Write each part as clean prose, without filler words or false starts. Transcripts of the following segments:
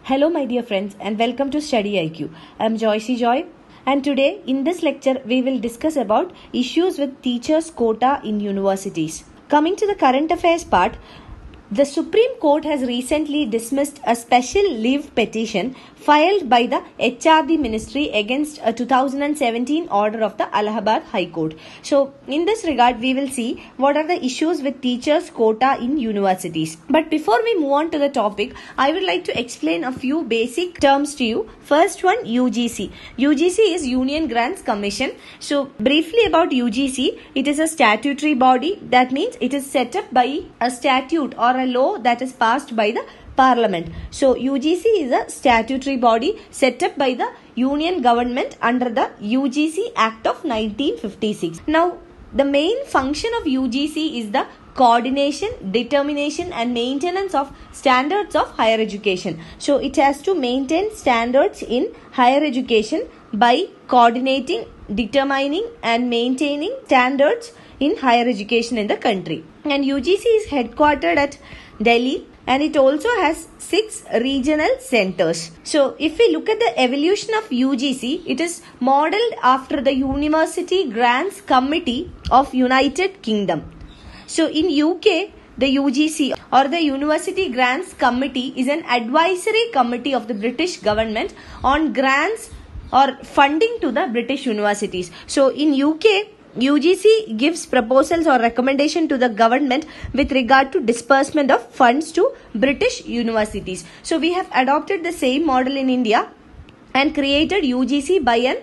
Hello my dear friends and welcome to StudyIQ. I am Joy and today in this lecture we will discuss about issues with teachers quota in universities. Coming to the current affairs part, the Supreme Court has recently dismissed a special leave petition filed by the HRD Ministry against a 2017 order of the Allahabad High Court. So, in this regard, we will see what are the issues with teachers' quota in universities. But before we move on to the topic, I would like to explain a few basic terms to you. First one, UGC. UGC is Union Grants Commission. So, briefly about UGC, it is a statutory body. That means it is set up by a statute or a law that is passed by the Parliament. So, UGC is a statutory body set up by the Union government under the UGC Act of 1956. Now, the main function of UGC is the coordination, determination and maintenance of standards of higher education. So, it has to maintain standards in higher education by coordinating, determining and maintaining standards in higher education in the country. And UGC is headquartered at Delhi and it also has 6 regional centers. So, if we look at the evolution of UGC, it is modeled after the University Grants Committee of United Kingdom. So, in UK, the UGC or the University Grants Committee is an advisory committee of the British government on grants or funding to the British universities. So, in UK, UGC gives proposals or recommendation to the government with regard to disbursement of funds to British universities. So, we have adopted the same model in India and created UGC by an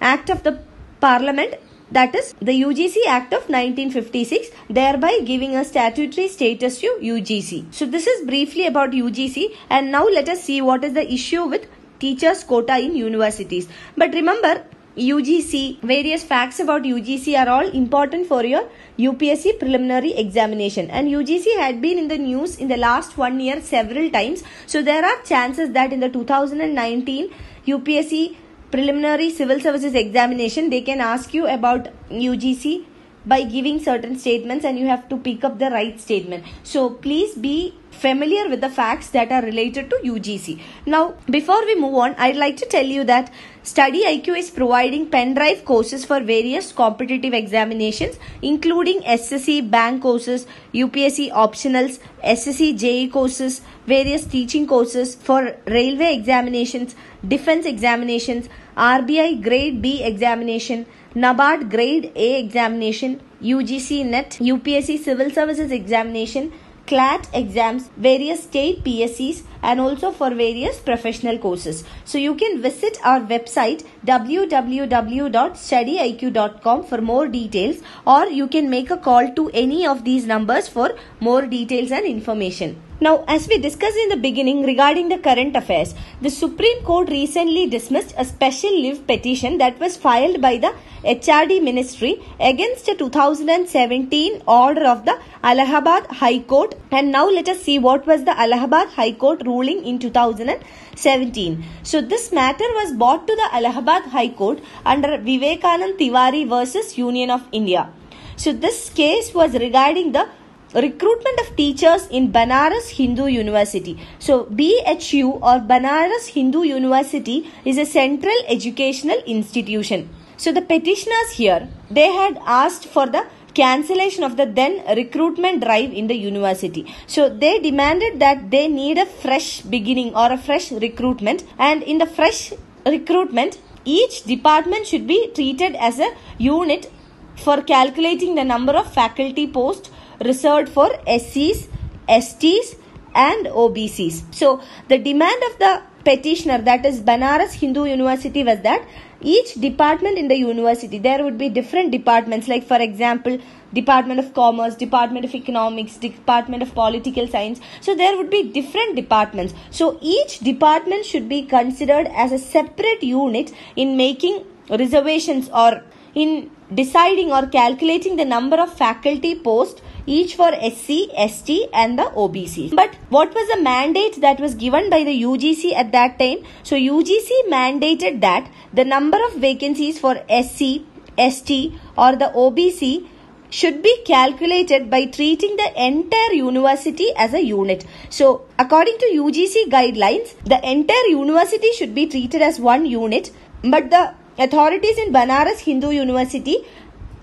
act of the Parliament, that is the UGC Act of 1956, thereby giving a statutory status to UGC. So, this is briefly about UGC and now let us see what is the issue with teachers quota in universities. But remember, UGC, various facts about UGC are all important for your UPSC preliminary examination, and UGC had been in the news in the last 1 year several times. So there are chances that in the 2019 UPSC preliminary civil services examination they can ask you about UGC by giving certain statements and you have to pick up the right statement. So please be familiar with the facts that are related to UGC. Now, before we move on, I'd like to tell you that StudyIQ is providing pen drive courses for various competitive examinations, including SSC bank courses, UPSC optionals, SSC JE courses, various teaching courses for railway examinations, defense examinations, RBI grade B examination, NABARD grade A examination, UGC NET, UPSC Civil Services Examination, CLAT exams, various state PSCs and also for various professional courses. So you can visit our website www.studyiq.com for more details, or you can make a call to any of these numbers for more details and information. Now, as we discussed in the beginning regarding the current affairs, the Supreme Court recently dismissed a special leave petition that was filed by the HRD Ministry against a 2017 order of the Allahabad High Court. And now let us see what was the Allahabad High Court ruling in 2017. So, this matter was brought to the Allahabad High Court under Vivekanand Tiwari versus Union of India. So, this case was regarding the recruitment of teachers in Banaras Hindu University. So, BHU or Banaras Hindu University is a central educational institution. So, the petitioners here, they had asked for the cancellation of the then recruitment drive in the university. So, they demanded that they need a fresh beginning or a fresh recruitment, and in the fresh recruitment, each department should be treated as a unit for calculating the number of faculty posts reserved for SCs, STs and OBCs. So, the demand of the petitioner, that is Banaras Hindu University, was that each department in the university, there would be different departments, like for example, Department of Commerce, Department of Economics, Department of Political Science. So, there would be different departments. So, each department should be considered as a separate unit in making reservations or in deciding or calculating the number of faculty posts each for SC, ST and the OBC. But what was the mandate that was given by the UGC at that time? So, UGC mandated that the number of vacancies for SC, ST or the OBC should be calculated by treating the entire university as a unit. So, according to UGC guidelines, the entire university should be treated as one unit, but the authorities in Banaras Hindu University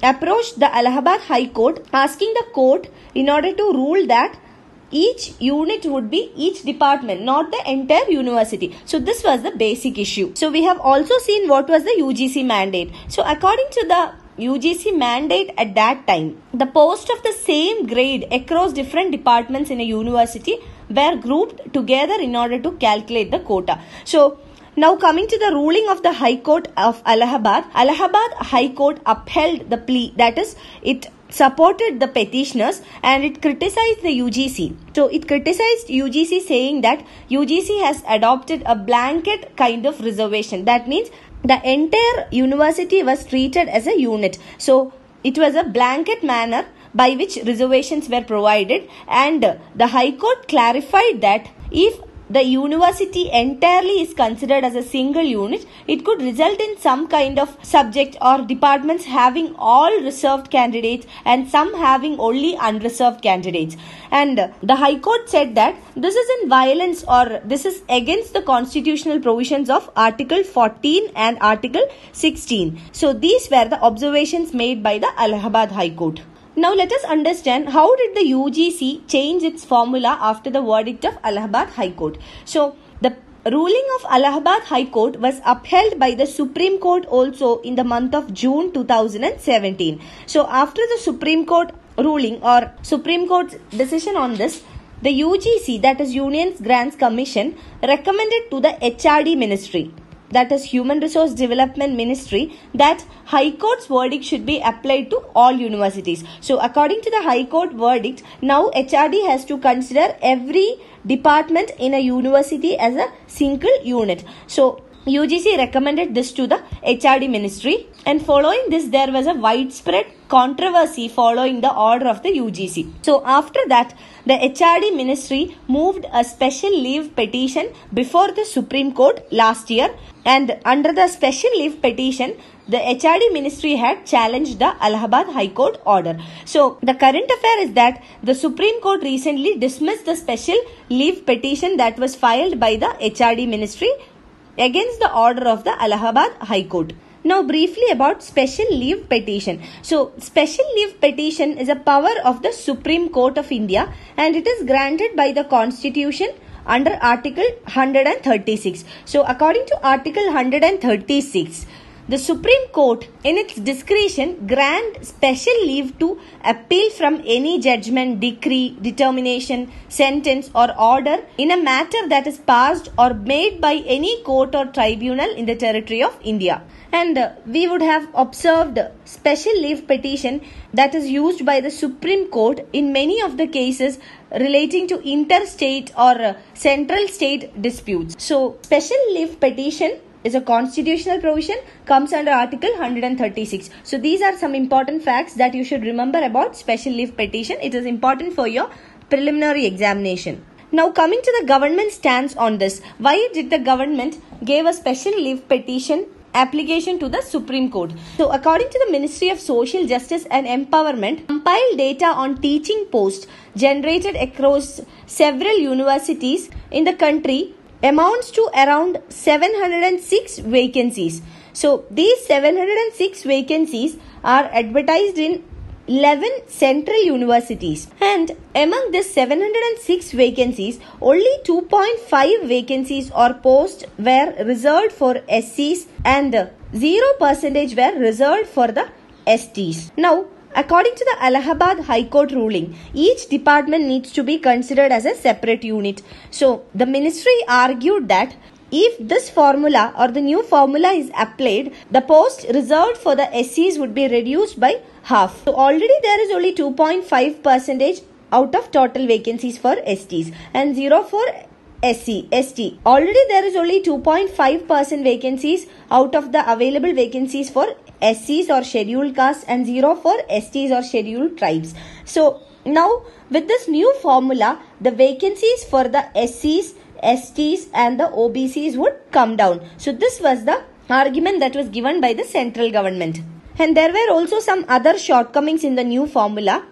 approached the Allahabad High Court asking the court in order to rule that each unit would be each department, not the entire university. So this was the basic issue. So we have also seen what was the UGC mandate. So according to the UGC mandate at that time, the posts of the same grade across different departments in a university were grouped together in order to calculate the quota. So now coming to the ruling of the High Court of Allahabad, Allahabad High Court upheld the plea, that is, it supported the petitioners and it criticized the UGC. So it criticized UGC saying that UGC has adopted a blanket kind of reservation. That means the entire university was treated as a unit. So it was a blanket manner by which reservations were provided, and the High Court clarified that if the university entirely is considered as a single unit, it could result in some kind of subject or departments having all reserved candidates and some having only unreserved candidates. And the High Court said that this is in violence or this is against the constitutional provisions of Article 14 and Article 16. So these were the observations made by the Allahabad High Court. Now let us understand how did the UGC change its formula after the verdict of Allahabad High Court. So the ruling of Allahabad High Court was upheld by the Supreme Court also in the month of June 2017. So after the Supreme Court ruling or Supreme Court's decision on this, the UGC, that is Union Grants Commission, recommended to the HRD Ministry, that is Human Resource Development Ministry, that High Court's verdict should be applied to all universities. So according to the High Court verdict, now HRD has to consider every department in a university as a single unit. So UGC recommended this to the HRD Ministry, and following this there was a widespread controversy following the order of the UGC. So after that, the HRD Ministry moved a special leave petition before the Supreme Court last year, and under the special leave petition, the HRD Ministry had challenged the Allahabad High Court order. So the current affair is that the Supreme Court recently dismissed the special leave petition that was filed by the HRD Ministry against the order of the Allahabad High Court. Now briefly about special leave petition. So special leave petition is a power of the Supreme Court of India, and it is granted by the Constitution under Article 136. So according to Article 136, the Supreme Court in its discretion grant special leave to appeal from any judgment, decree, determination, sentence or order in a matter that is passed or made by any court or tribunal in the territory of India. And we would have observed special leave petition that is used by the Supreme Court in many of the cases relating to interstate or central state disputes. So special leave petition is a constitutional provision, comes under Article 136. So these are some important facts that you should remember about special leave petition. It is important for your preliminary examination. Now coming to the government stance on this. Why did the government give a special leave petition application to the Supreme Court? So according to the Ministry of Social Justice and Empowerment, compiled data on teaching posts generated across several universities in the country amounts to around 706 vacancies. So these 706 vacancies are advertised in 11 central universities, and among this 706 vacancies, only 2.5 vacancies or posts were reserved for SCs and 0% were reserved for the STs. Now, according to the Allahabad High Court ruling, each department needs to be considered as a separate unit. So, the ministry argued that if this formula or the new formula is applied, the posts reserved for the SCs would be reduced by half. So, already there is only 2.5% out of total vacancies for STs and 0 for ST. Already there is only 2.5% vacancies out of the available vacancies for SCs or scheduled castes and 0 for STs or scheduled tribes. So now with this new formula, the vacancies for the SCs, STs and the OBCs would come down. So this was the argument that was given by the central government. And there were also some other shortcomings in the new formula.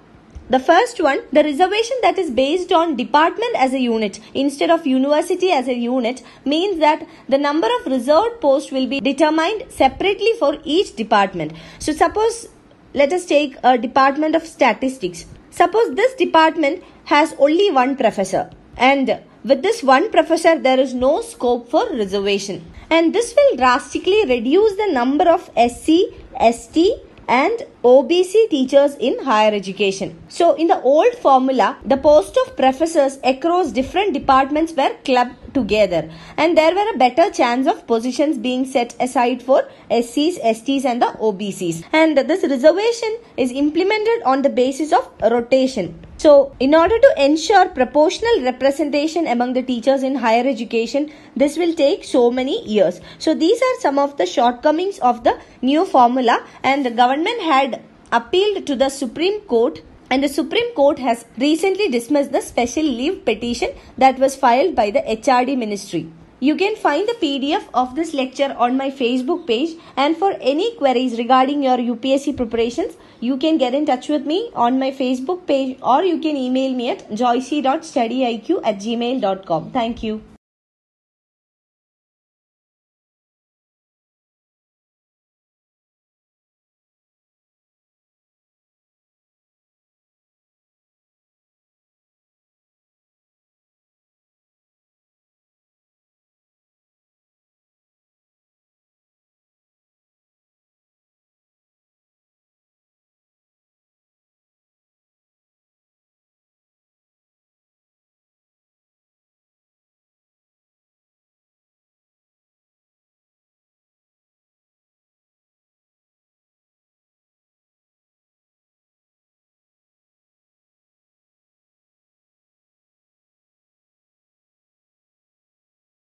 The first one, the reservation that is based on department as a unit instead of university as a unit means that the number of reserved posts will be determined separately for each department. So suppose, let us take a department of statistics. Suppose this department has only one professor, and with this one professor there is no scope for reservation, and this will drastically reduce the number of SC, ST and OBC teachers in higher education. So in the old formula, the post of professors across different departments were clubbed together, and there were a better chance of positions being set aside for SCs, STs and the OBCs. And this reservation is implemented on the basis of rotation. So in order to ensure proportional representation among the teachers in higher education, this will take so many years. So these are some of the shortcomings of the new formula, and the government had appealed to the Supreme Court, and the Supreme Court has recently dismissed the special leave petition that was filed by the HRD Ministry. You can find the PDF of this lecture on my Facebook page, and for any queries regarding your UPSC preparations, you can get in touch with me on my Facebook page, or you can email me at joyce.studyiq@gmail.com. Thank you.